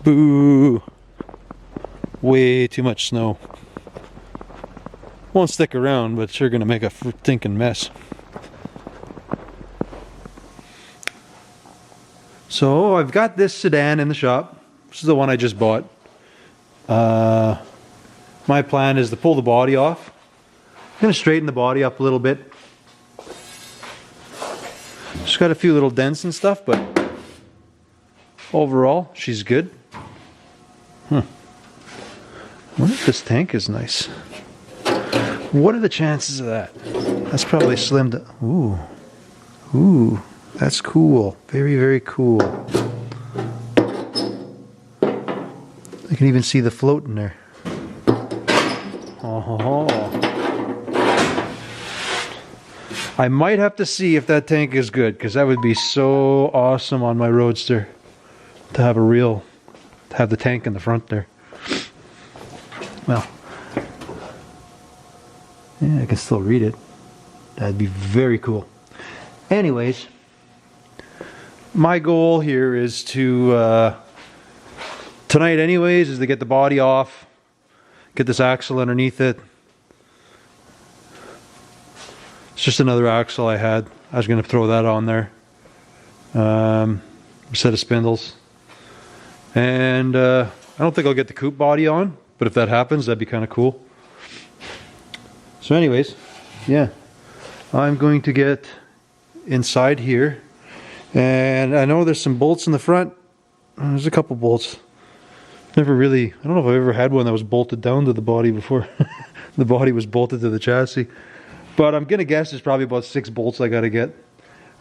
Boo! Way too much snow. Won't stick around, but sure gonna make a stinking mess. So I've got this sedan in the shop. This is the one I just bought. My plan is to pull the body off. I'm gonna straighten the body up a little bit. She's got a few little dents and stuff, but overall, she's good. I wonder if this tank is nice. What are the chances of that? That's probably slim to... Ooh. Ooh. That's cool. Very, very cool. I can even see the float in there. Oh. I might have to see if that tank is good, because that would be so awesome on my Roadster to have to have the tank in the front there. Well, yeah, I can still read it. That'd be very cool. Anyways, my goal here is to tonight anyways is to get the body off, get this axle underneath it. It's just another axle I had. I was going to throw that on there. A set of spindles. And I don't think I'll get the coupe body on, but if that happens, that'd be kind of cool. So anyways, yeah, I'm going to get inside here. And I know there's some bolts in the front. There's a couple bolts. Never really, I don't know if I've ever had one that was bolted down to the body before. The body was bolted to the chassis. But I'm going to guess there's probably about 6 bolts I got to get.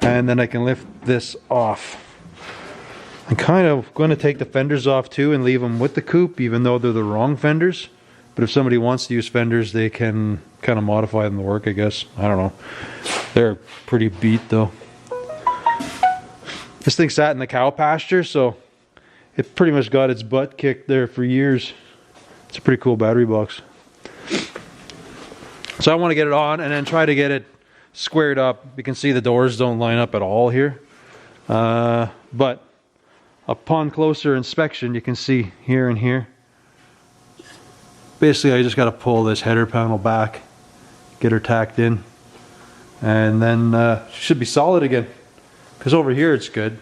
And then I can lift this off. I'm kind of going to take the fenders off too and leave them with the coupe, even though they're the wrong fenders. But if somebody wants to use fenders, they can kind of modify them to work, I guess. I don't know. They're pretty beat though. This thing sat in the cow pasture, so it pretty much got its butt kicked there for years. It's a pretty cool battery box. So I want to get it on and then try to get it squared up. You can see the doors don't line up at all here. But upon closer inspection, you can see here and here. Basically, I just got to pull this header panel back, get her tacked in, and then she should be solid again. Because over here it's good.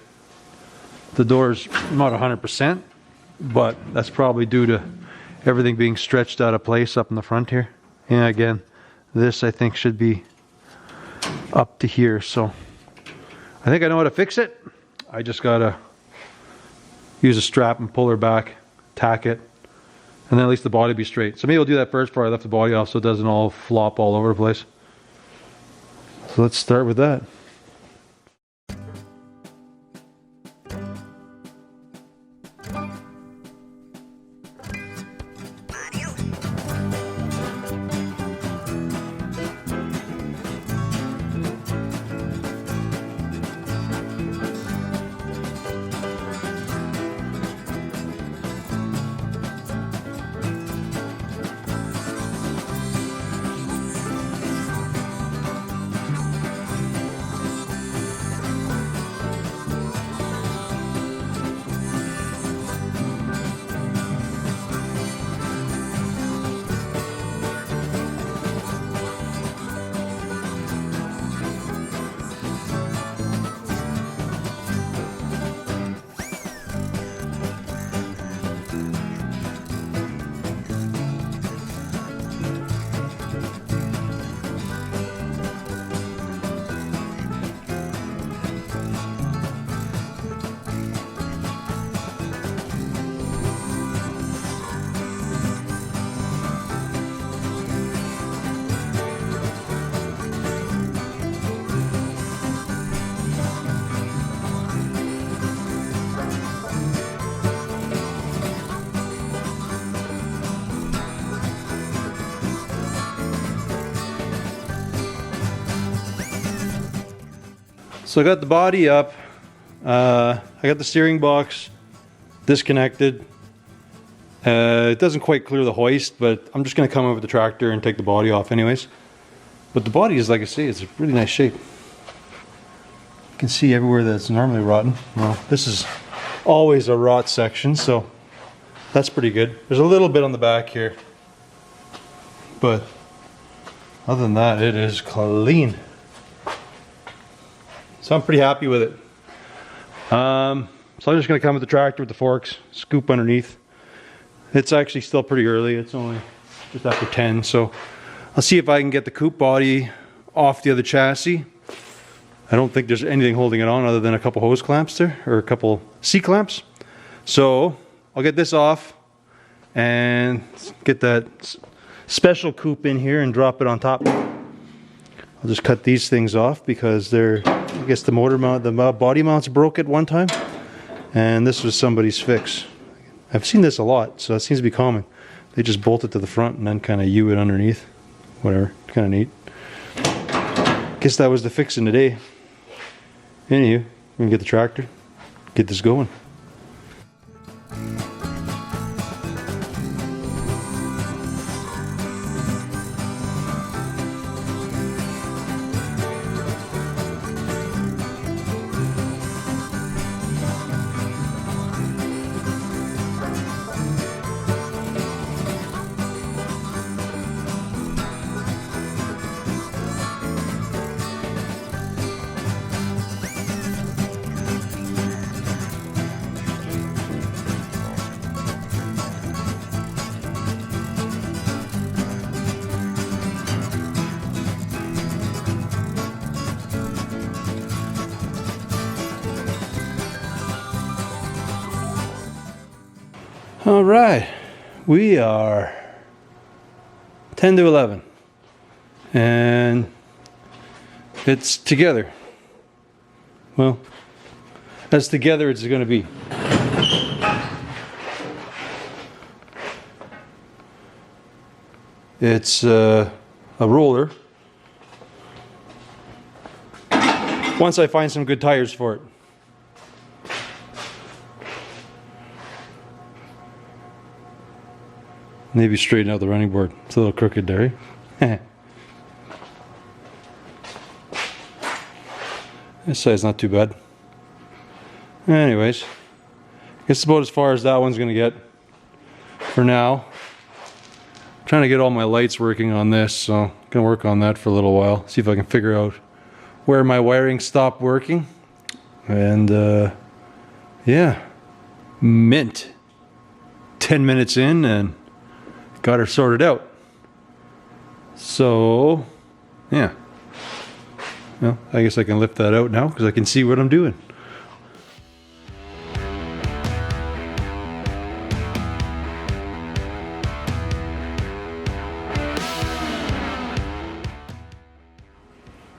The door's not 100%, but that's probably due to everything being stretched out of place up in the front here. And again, this I think should be up to here. So I think I know how to fix it. I just gotta use a strap and pull her back, tack it, and then at least the body be straight. So maybe I'll do that first before I lift the body off so it doesn't all flop all over the place. So let's start with that. So I got the body up, I got the steering box disconnected. It doesn't quite clear the hoist, but I'm just going to come over with the tractor and take the body off anyways. But the body is, like I say, it's a really nice shape. You can see everywhere that's normally rotten. Well, this is always a rot section, so That's pretty good. There's a little bit on the back here, but other than that, it is clean. So I'm pretty happy with it. So I'm just gonna come with the tractor with the forks, scoop underneath. It's actually still pretty early. It's only just after 10, so I'll see if I can get the coupe body off the other chassis. I don't think there's anything holding it on other than a couple hose clamps there, or a couple C-clamps. So I'll get this off and get that special coupe in here and drop it on top. I'll just cut these things off because they're, I guess the motor mount, the body mounts broke at one time, and this was somebody's fix. I've seen this a lot, so it seems to be common. They just bolt it to the front and then kind of U it underneath. Whatever, kind of neat. Guess that was the fix in the day. Anywho, we're gonna get the tractor, get this going. All right, we are 10 to 11 and it's together. Well, as together it's going to be. It's a roller. Once I find some good tires for it. Maybe straighten out the running board. It's a little crooked there. This side's not too bad. Anyways, I guess it's about as far as that one's gonna get for now. I'm trying to get all my lights working on this, so I'm gonna work on that for a little while. See if I can figure out where my wiring stopped working. And yeah, mint. 10 minutes in and got her sorted out. So, yeah. Well, I guess I can lift that out now because I can see what I'm doing.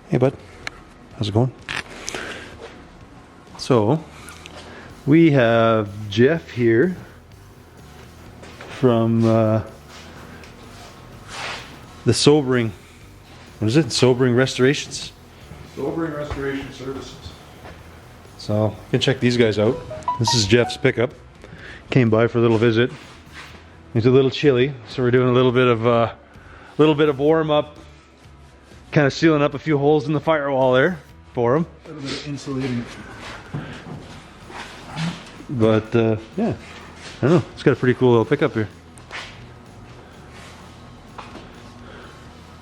Hey, bud. How's it going? So, we have Jeff here from the Sobering, what is it? Sobering Restorations? Sobering Restoration Services. So you can check these guys out. This is Jeff's pickup. Came by for a little visit. He's a little chilly, so we're doing a little bit of warm up, kind of sealing up a few holes in the firewall there for him. A little bit of insulating. But yeah, I don't know. It's got a pretty cool little pickup here.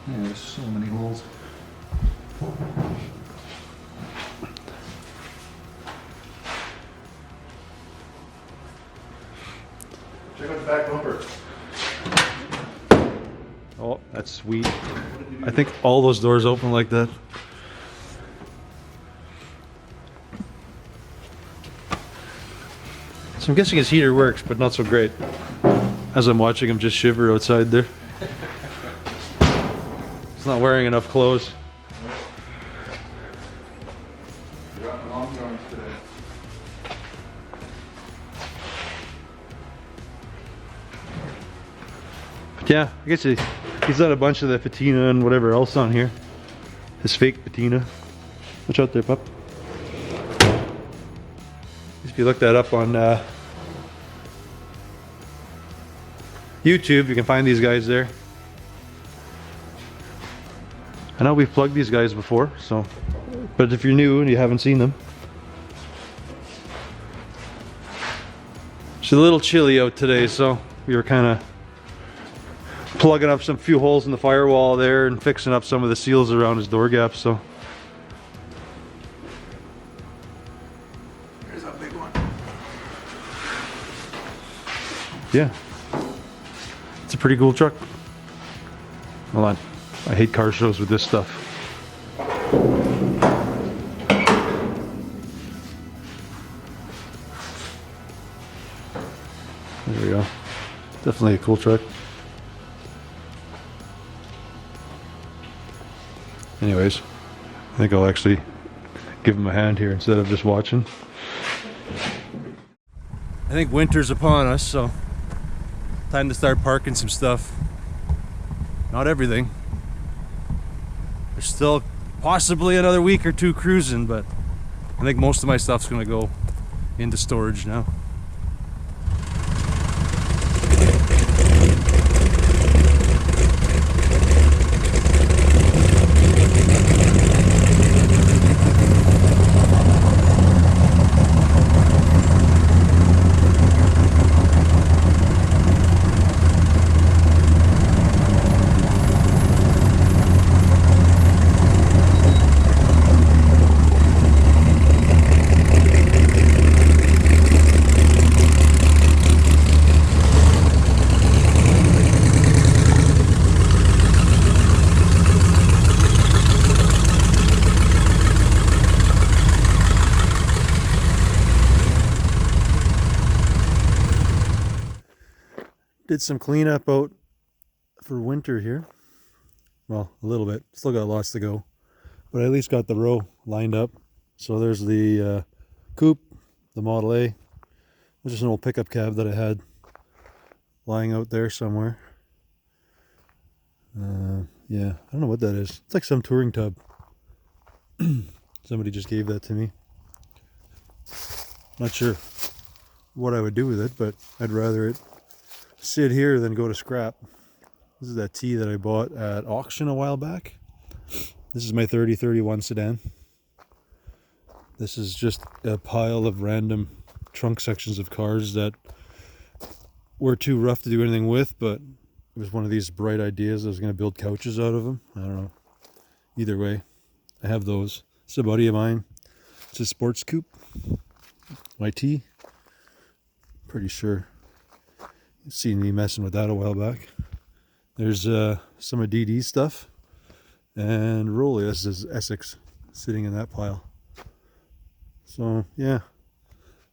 Yeah, there's so many holes. Check out the back bumper. Oh, that's sweet. I think all those doors open like that. So I'm guessing his heater works, but not so great. As I'm watching him just shiver outside there. He's not wearing enough clothes. But yeah, I guess he's got a bunch of the patina and whatever else on here. His fake patina. Watch out there, pup. If you look that up on YouTube, you can find these guys there. I know we've plugged these guys before, so, but if you're new and you haven't seen them, It's a little chilly out today, so we were kind of plugging up some few holes in the firewall there and fixing up some of the seals around his door gaps. So there's a big one. yeah, it's a pretty cool truck. Hold on, I hate car shows with this stuff. There we go. Definitely a cool truck. Anyways, I think I'll actually give him a hand here instead of just watching. I think winter's upon us, so time to start parking some stuff. Not everything. There's still possibly another week or two cruising, but I think most of my stuff's gonna go into storage now. Did some cleanup out for winter here. Well, a little bit. Still got lots to go. But I at least got the row lined up. So there's the coupe, the Model A. There's just an old pickup cab that I had lying out there somewhere. Yeah, I don't know what that is. It's like some touring tub. Somebody just gave that to me. Not sure what I would do with it, but I'd rather it sit here than go to scrap. This is that T that I bought at auction a while back. This is my 3031 sedan. This is just a pile of random trunk sections of cars that were too rough to do anything with, but it was one of these bright ideas. I was going to build couches out of them. I don't know. Either way, I have those. It's a buddy of mine. It's a sports coupe. YT. Pretty sure. You've seen me messing with that a while back. There's some of DD's stuff. And Rolly, this is Essex, sitting in that pile. So, yeah.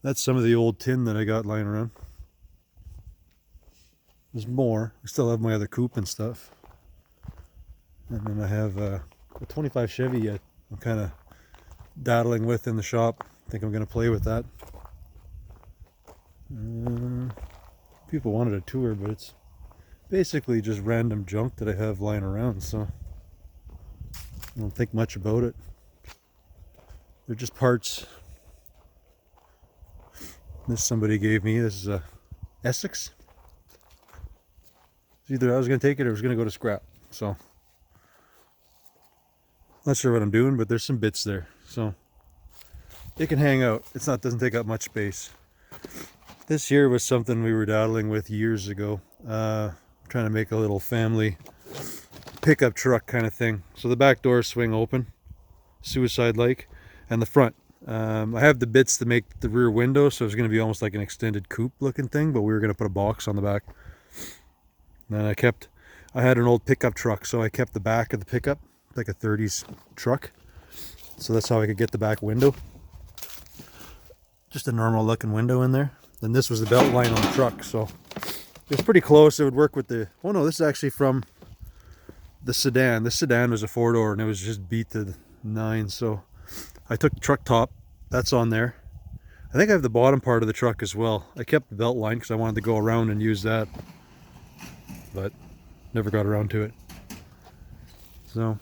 That's some of the old tin that I got lying around. There's more. I still have my other coupe and stuff. And then I have a 25 Chevy yet. I'm kind of daddling with in the shop. I think I'm going to play with that. People wanted a tour, but it's basically just random junk that I have lying around, so I don't think much about it. They're just parts. This somebody gave me. This is a Essex. Either I was going to take it or it was going to go to scrap, so not sure what I'm doing, but there's some bits there, so it can hang out. Doesn't take up much space. This here was something we were daddling with years ago. Trying to make a little family pickup truck kind of thing. So the back doors swing open, suicide-like, and the front. I have the bits to make the rear window, so it's going to be almost like an extended coupe looking thing, but we were going to put a box on the back. And I had an old pickup truck, so I kept the back of the pickup, like a 30s truck. So that's how I could get the back window. Just a normal looking window in there. Then this was the belt line on the truck, so it was pretty close. It would work with the, oh no, this is actually from the sedan. This sedan was a 4-door and it was just beat to 9. So I took the truck top, that's on there. I think I have the bottom part of the truck as well. I kept the belt line because I wanted to go around and use that, but never got around to it. So,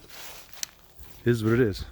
it is what it is.